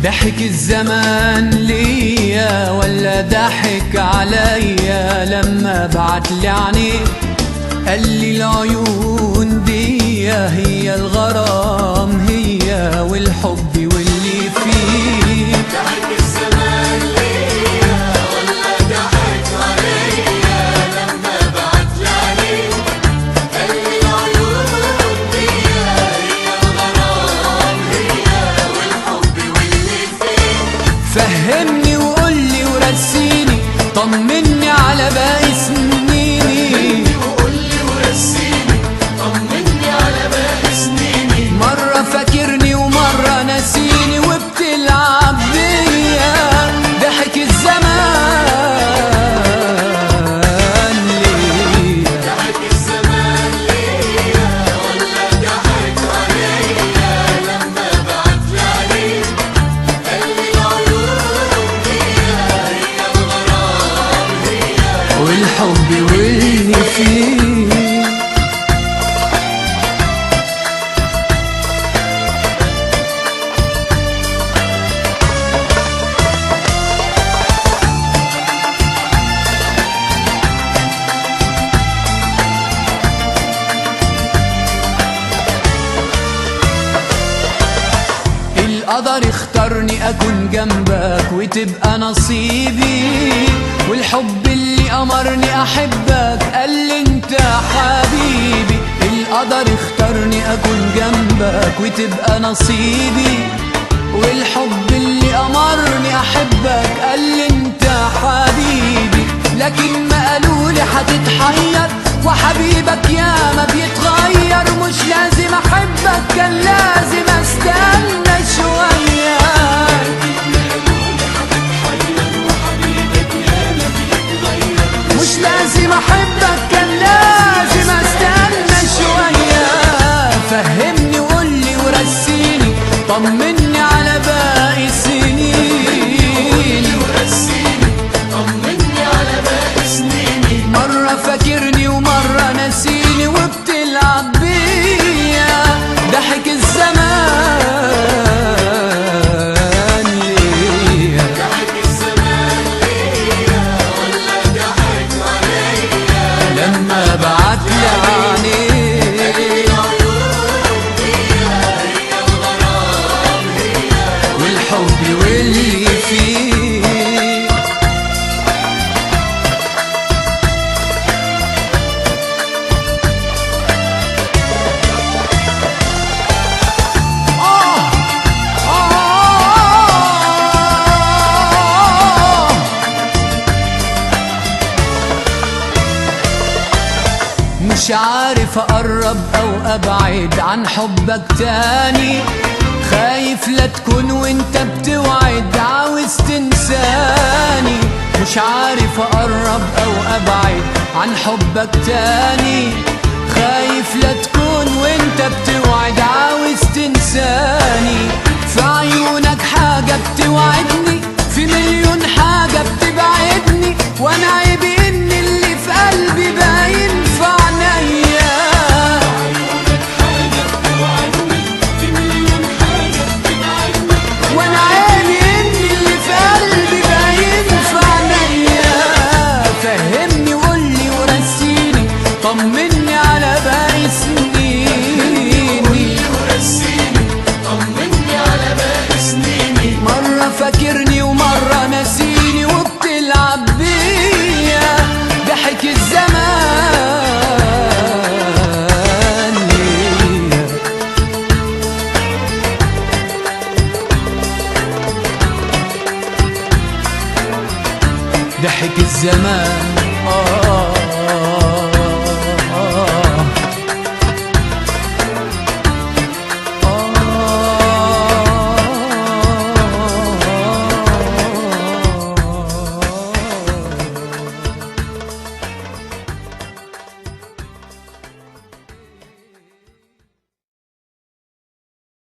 ضحك الزمان ليا ولا ضحك عليا لما بعتلي عينيه قال لي العيون دي هي الغرام هي والحب واللي فيه. ضحك الزمان ليا ولا ضحك عليا لما بعتلي عينيه قال لي العيون دي هي الغرام هي والحب واللي فيه. فهمني وقولي ورسيني طمني على باقي سنيني وقولي ورسيني طمني على باقي سنيني. مرة فاكرني ومرة ناسيني وبتلعب بيا ضحك الزمان ليا. ضحك الزمان ليا ولا ضحك عليا لما بعتلي عينيه قال لي العيون دي هي الغرام هي والحب واللي فيه. القدر اختارني اكون جنبك وتبقى نصيبي والحب اللي امرني احبك قال لي انت حبيبي. القدر اختارني اكون جنبك وتبقى نصيبي والحب اللي امرني احبك قال لي انت حبيبي. لكن ما قالولي هتتحير وحبيبك يا ما بيتغير مش لازم احبك كان لازم استنى شوية. مش لازم احبك كان لازم استنى شوية. فهمني وقولي ورسيني طمني على باقي سنيني ورسيني طمني على باقي سنيني. مرة فاكرني ومرة ناسيني وبتلعب بيا ضحك الزمان ليا. ضحك الزمان ليا ولا ضحك عليا لما بعتلي عينيه العيون دي هي الغرام هي والحب واللي فيه. مش عارف اقرب او ابعد عن حبك تاني خايف لا تكون وانت بتوعد عاوز تنساني. مش عارف اقرب او ابعد عن حبك تاني خايف لا تكون وانت بتوعد عاوز تنساني. في عيونك حاجة بتوعدني في مليون حاجة بتبعدني وانا عيبي ان اللي في قلبي باين في عينيا. وانا عيبي ان اللي في قلبي باين في عينيا. فهمني وقولي ورسيني طمني على باقي سنيني ورسيني طمني على باقي سنيني. مرة فاكرني ومرة ناسيني وبتلعب بيا ضحك الزمان ليا. ضحك الزمان